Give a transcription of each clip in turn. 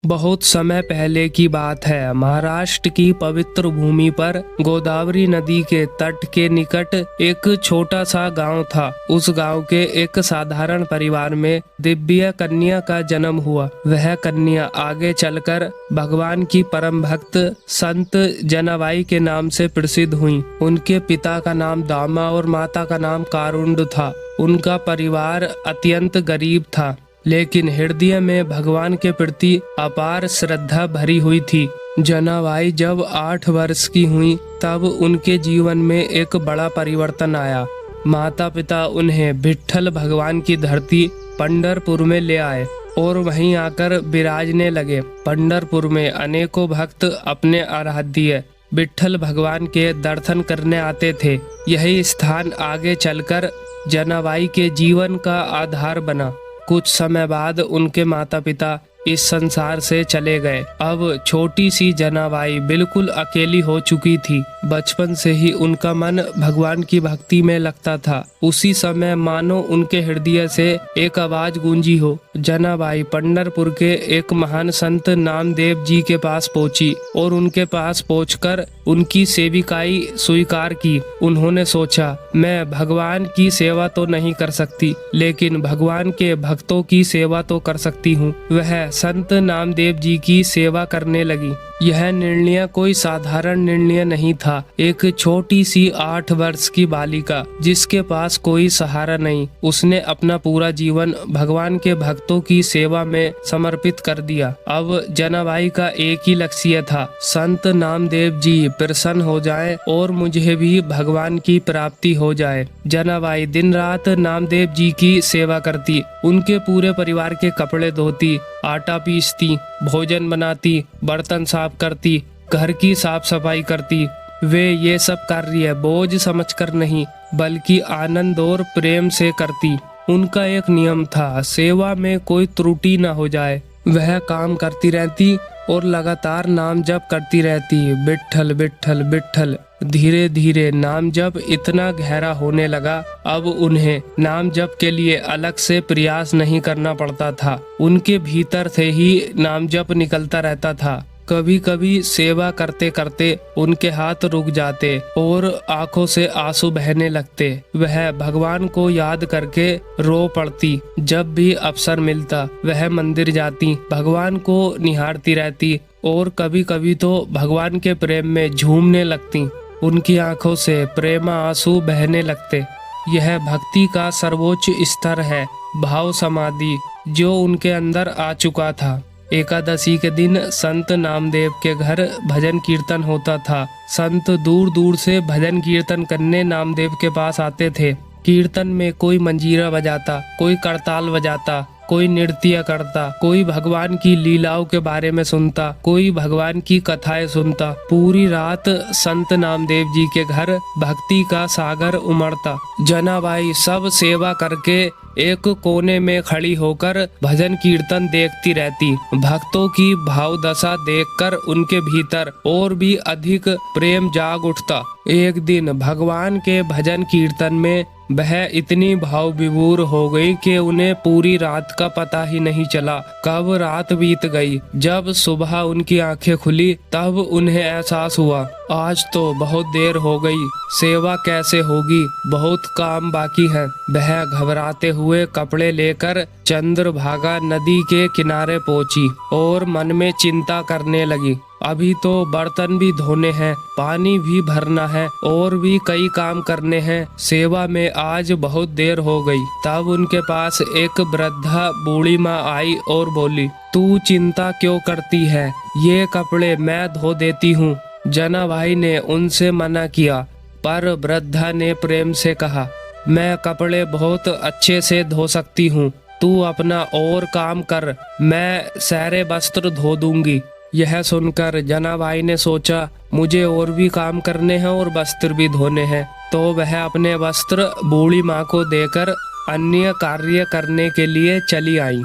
बहुत समय पहले की बात है। महाराष्ट्र की पवित्र भूमि पर गोदावरी नदी के तट के निकट एक छोटा सा गांव था। उस गांव के एक साधारण परिवार में दिव्य कन्या का जन्म हुआ। वह कन्या आगे चलकर भगवान की परम भक्त संत जनाबाई के नाम से प्रसिद्ध हुई। उनके पिता का नाम दामा और माता का नाम कारुंड था। उनका परिवार अत्यंत गरीब था, लेकिन हृदय में भगवान के प्रति अपार श्रद्धा भरी हुई थी। जनाबाई जब 8 वर्ष की हुई तब उनके जीवन में एक बड़ा परिवर्तन आया। माता पिता उन्हें विट्ठल भगवान की धरती पंढरपुर में ले आए और वहीं आकर विराजने लगे। पंढरपुर में अनेकों भक्त अपने आराध्य विट्ठल भगवान के दर्शन करने आते थे। यही स्थान आगे चलकर जनाबाई के जीवन का आधार बना। कुछ समय बाद उनके माता पिता इस संसार से चले गए। अब छोटी सी जनाबाई बिल्कुल अकेली हो चुकी थी। बचपन से ही उनका मन भगवान की भक्ति में लगता था। उसी समय मानो उनके हृदय से एक आवाज गूंजी हो। जनाबाई पंढरपुर के एक महान संत नामदेव जी के पास पहुंची और उनके पास पहुंचकर उनकी सेविकाई स्वीकार की। उन्होंने सोचा, मैं भगवान की सेवा तो नहीं कर सकती, लेकिन भगवान के भक्तों की सेवा तो कर सकती हूँ। वह संत नामदेव जी की सेवा करने लगी। यह निर्णय कोई साधारण निर्णय नहीं था। एक छोटी सी 8 वर्ष की बालिका जिसके पास कोई सहारा नहीं, उसने अपना पूरा जीवन भगवान के भक्तों की सेवा में समर्पित कर दिया। अब जनाबाई का एक ही लक्ष्य था, संत नामदेव जी प्रसन्न हो जाएं और मुझे भी भगवान की प्राप्ति हो जाए। जनाबाई दिन रात नामदेव जी की सेवा करती, उनके पूरे परिवार के कपड़े धोती, आटा पीसती, भोजन बनाती, बर्तन साफ करती, घर की साफ सफाई करती। वे ये सब कार्य बोझ समझकर नहीं, बल्कि आनंद और प्रेम से करती। उनका एक नियम था, सेवा में कोई त्रुटि न हो जाए। वह काम करती रहती और लगातार नाम जप करती रहती, विट्ठल विट्ठल विट्ठल। धीरे धीरे नाम जप इतना गहरा होने लगा, अब उन्हें नाम जप के लिए अलग से प्रयास नहीं करना पड़ता था। उनके भीतर से ही नाम जप निकलता रहता था। कभी कभी सेवा करते करते उनके हाथ रुक जाते और आंखों से आंसू बहने लगते। वह भगवान को याद करके रो पड़ती। जब भी अवसर मिलता वह मंदिर जाती, भगवान को निहारती रहती और कभी कभी तो भगवान के प्रेम में झूमने लगती। उनकी आंखों से प्रेम आंसू बहने लगते। यह भक्ति का सर्वोच्च स्तर है, भाव समाधि, जो उनके अंदर आ चुका था। एकादशी के दिन संत नामदेव के घर भजन कीर्तन होता था। संत दूर दूर से भजन कीर्तन करने नामदेव के पास आते थे। कीर्तन में कोई मंजीरा बजाता, कोई करताल बजाता, कोई नृत्य करता, कोई भगवान की लीलाओं के बारे में सुनता, कोई भगवान की कथाएं सुनता। पूरी रात संत नामदेव जी के घर भक्ति का सागर उमड़ता। जनाबाई सब सेवा करके एक कोने में खड़ी होकर भजन कीर्तन देखती रहती। भक्तों की भाव दशा देखकर उनके भीतर और भी अधिक प्रेम जाग उठता। एक दिन भगवान के भजन कीर्तन में वह इतनी भाव विभोर हो गई कि उन्हें पूरी रात का पता ही नहीं चला। कब रात बीत गई। जब सुबह उनकी आंखें खुली तब उन्हें एहसास हुआ, आज तो बहुत देर हो गई, सेवा कैसे होगी, बहुत काम बाकी है। वह घबराते हुए कपड़े लेकर चंद्रभागा नदी के किनारे पहुंची और मन में चिंता करने लगी। अभी तो बर्तन भी धोने हैं, पानी भी भरना है और भी कई काम करने हैं। सेवा में आज बहुत देर हो गई। तब उनके पास एक वृद्धा बूढ़ी माँ आई और बोली, तू चिंता क्यों करती है, ये कपड़े मैं धो देती हूँ। जनाबाई ने उनसे मना किया, पर वृद्धा ने प्रेम से कहा, मैं कपड़े बहुत अच्छे से धो सकती हूँ, तू अपना और काम कर, मैं सारे वस्त्र धो दूंगी। यह सुनकर जनाबाई ने सोचा, मुझे और भी काम करने हैं और वस्त्र भी धोने हैं। तो वह अपने वस्त्र बूढ़ी माँ को देकर अन्य कार्य करने के लिए चली आई।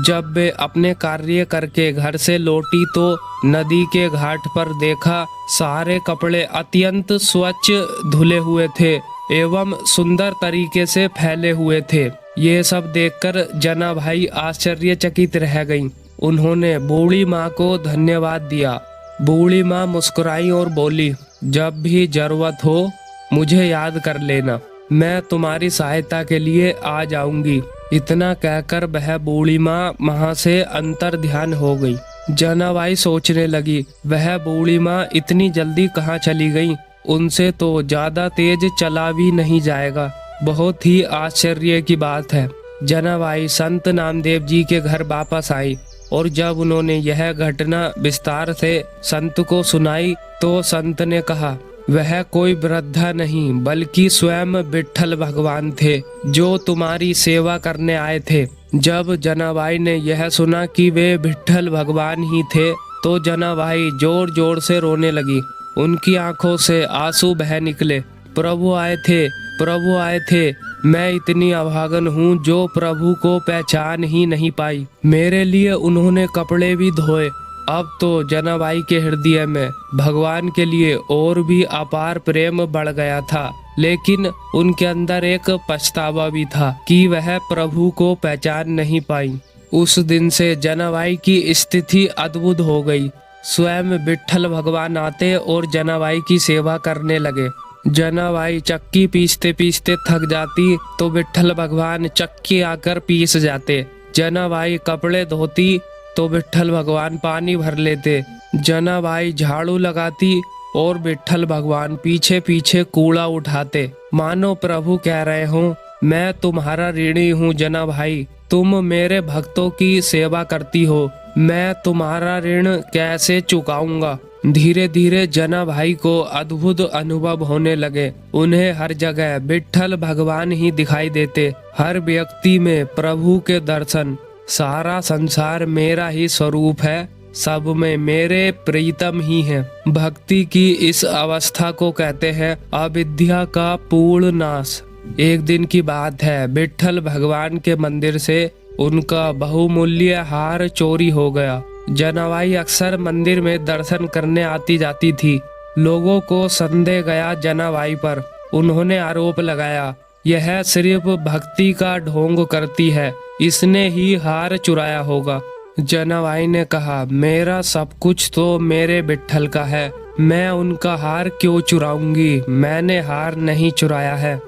जब वे अपने कार्य करके घर से लौटी तो नदी के घाट पर देखा, सारे कपड़े अत्यंत स्वच्छ धुले हुए थे एवं सुंदर तरीके से फैले हुए थे। ये सब देखकर जनाबाई आश्चर्यचकित रह गईं। उन्होंने बूढ़ी माँ को धन्यवाद दिया। बूढ़ी माँ मुस्कुराई और बोली, जब भी जरूरत हो मुझे याद कर लेना, मैं तुम्हारी सहायता के लिए आ जाऊंगी। इतना कहकर वह बूढ़ी माँ वहां से अंतर ध्यान हो गई। जनाबाई सोचने लगी, वह बूढ़ी माँ इतनी जल्दी कहाँ चली गई? उनसे तो ज्यादा तेज चला भी नहीं जाएगा। बहुत ही आश्चर्य की बात है। जनाबाई संत नामदेव जी के घर वापस आई और जब उन्होंने यह घटना विस्तार से संत को सुनाई तो संत ने कहा, वह कोई वृद्धा नहीं बल्कि स्वयं विट्ठल भगवान थे जो तुम्हारी सेवा करने आए थे। जब जनाबाई ने यह सुना कि वे विट्ठल भगवान ही थे तो जनाबाई जोर जोर से रोने लगी। उनकी आंखों से आंसू बह निकले। प्रभु आए थे, प्रभु आए थे, मैं इतनी अभागन हूँ जो प्रभु को पहचान ही नहीं पाई। मेरे लिए उन्होंने कपड़े भी धोए। अब तो जनाबाई के हृदय में भगवान के लिए और भी अपार प्रेम बढ़ गया था, लेकिन उनके अंदर एक पछतावा भी था कि वह प्रभु को पहचान नहीं पाई। उस दिन से जनाबाई की स्थिति अद्भुत हो गई। स्वयं विट्ठल भगवान आते और जनाबाई की सेवा करने लगे। जनाबाई चक्की पीसते पीसते थक जाती तो विट्ठल भगवान चक्की आकर पीस जाते। जनाबाई कपड़े धोती तो विट्ठल भगवान पानी भर लेते। जनाबाई झाड़ू लगाती और विट्ठल भगवान पीछे पीछे कूड़ा उठाते। मानो प्रभु कह रहे हो, मैं तुम्हारा ऋणी हूँ जनाबाई, तुम मेरे भक्तों की सेवा करती हो, मैं तुम्हारा ऋण कैसे चुकाऊंगा। धीरे धीरे जनाबाई को अद्भुत अनुभव होने लगे। उन्हें हर जगह विट्ठल भगवान ही दिखाई देते, हर व्यक्ति में प्रभु के दर्शन। सारा संसार मेरा ही स्वरूप है, सब में मेरे प्रीतम ही हैं। भक्ति की इस अवस्था को कहते हैं अविद्या का पूर्ण नाश। एक दिन की बात है, विट्ठल भगवान के मंदिर से उनका बहुमूल्य हार चोरी हो गया। जनाबाई अक्सर मंदिर में दर्शन करने आती जाती थी। लोगों को संदेह गया जनाबाई पर। उन्होंने आरोप लगाया, यह सिर्फ भक्ति का ढोंग करती है, इसने ही हार चुराया होगा। जनाबाई ने कहा, मेरा सब कुछ तो मेरे विट्ठल का है, मैं उनका हार क्यों चुराऊंगी? मैंने हार नहीं चुराया है।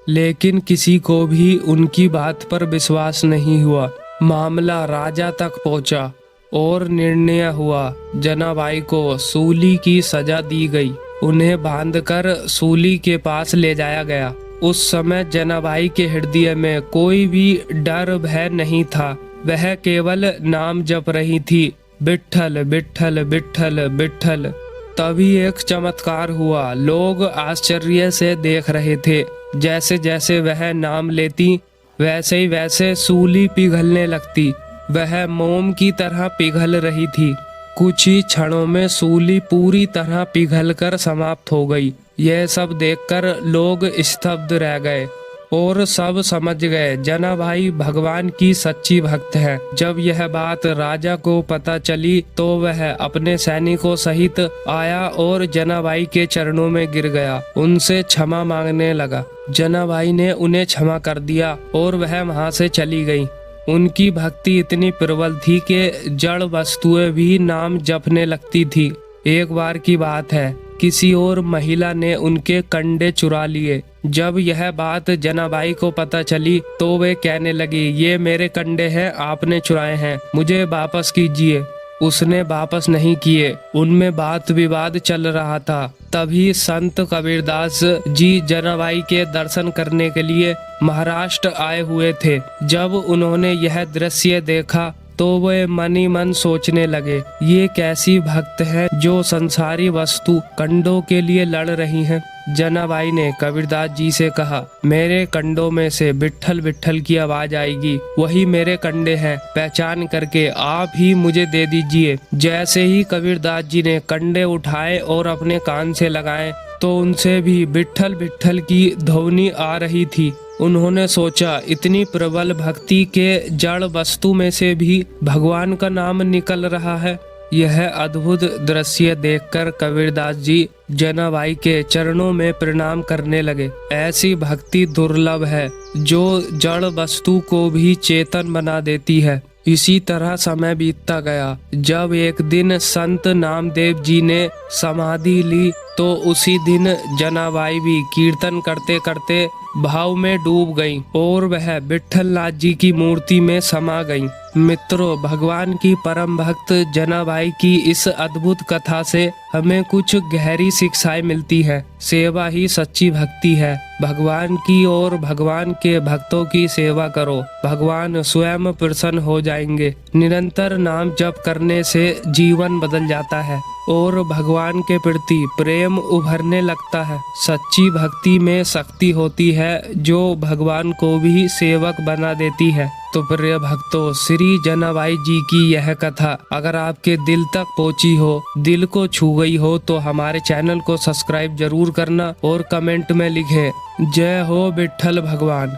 लेकिन किसी को भी उनकी बात पर विश्वास नहीं हुआ। मामला राजा तक पहुंचा और निर्णय हुआ। जनाबाई को सूली की सजा दी गई। उन्हें बांधकर सूली के पास ले जाया गया। उस समय जनाबाई के हृदय में कोई भी डर भय नहीं था। वह केवल नाम जप रही थी, विट्ठल विट्ठल विट्ठल विट्ठल। तभी एक चमत्कार हुआ। लोग आश्चर्य से देख रहे थे। जैसे जैसे वह नाम लेती वैसे ही वैसे सूली पिघलने लगती। वह मोम की तरह पिघल रही थी। कुछ ही क्षणों में सूली पूरी तरह पिघलकर समाप्त हो गई। यह सब देखकर लोग स्तब्ध रह गए और सब समझ गए जनाबाई भगवान की सच्ची भक्त है। जब यह बात राजा को पता चली तो वह अपने सैनिकों सहित आया और जनाबाई के चरणों में गिर गया, उनसे क्षमा मांगने लगा। जनाबाई ने उन्हें क्षमा कर दिया और वह वहां से चली गई। उनकी भक्ति इतनी प्रबल थी कि जड़ वस्तुएं भी नाम जपने लगती थी। एक बार की बात है, किसी और महिला ने उनके कंडे चुरा लिए। जब यह बात जनाबाई को पता चली तो वे कहने लगी, ये मेरे कंडे हैं, आपने चुराए हैं, मुझे वापस कीजिए। उसने वापस नहीं किए। उनमें बात विवाद चल रहा था। तभी संत कबीरदास जी जनाबाई के दर्शन करने के लिए महाराष्ट्र आए हुए थे। जब उन्होंने यह दृश्य देखा तो वे मन ही मन सोचने लगे, ये कैसी भक्त है जो संसारी वस्तु कंडों के लिए लड़ रही हैं। जनाबाई ने कबीरदास जी से कहा, मेरे कंडों में से विट्ठल विट्ठल की आवाज आएगी, वही मेरे कंडे हैं, पहचान करके आप ही मुझे दे दीजिए। जैसे ही कबीरदास जी ने कंडे उठाए और अपने कान से लगाए तो उनसे भी विट्ठल विट्ठल की ध्वनि आ रही थी। उन्होंने सोचा, इतनी प्रबल भक्ति के जड़ वस्तु में से भी भगवान का नाम निकल रहा है। यह अद्भुत दृश्य देखकर कबीरदास जी जनाबाई के चरणों में प्रणाम करने लगे। ऐसी भक्ति दुर्लभ है जो जड़ वस्तु को भी चेतन बना देती है। इसी तरह समय बीतता गया। जब एक दिन संत नामदेव जी ने समाधि ली तो उसी दिन जनाबाई भी कीर्तन करते करते भाव में डूब गईं और वह विट्ठलनाथ जी की मूर्ति में समा गईं। मित्रों, भगवान की परम भक्त जनाबाई की इस अद्भुत कथा से हमें कुछ गहरी शिक्षाएं मिलती है। सेवा ही सच्ची भक्ति है। भगवान की और भगवान के भक्तों की सेवा करो, भगवान स्वयं प्रसन्न हो जाएंगे। निरंतर नाम जप करने से जीवन बदल जाता है और भगवान के प्रति प्रेम उभरने लगता है। सच्ची भक्ति में शक्ति होती है जो भगवान को भी सेवक बना देती है। तो प्रिय भक्तों, श्री जनाबाई जी की यह कथा अगर आपके दिल तक पहुंची हो, दिल को छू गई हो, तो हमारे चैनल को सब्सक्राइब जरूर करना और कमेंट में लिखें जय हो विट्ठल भगवान।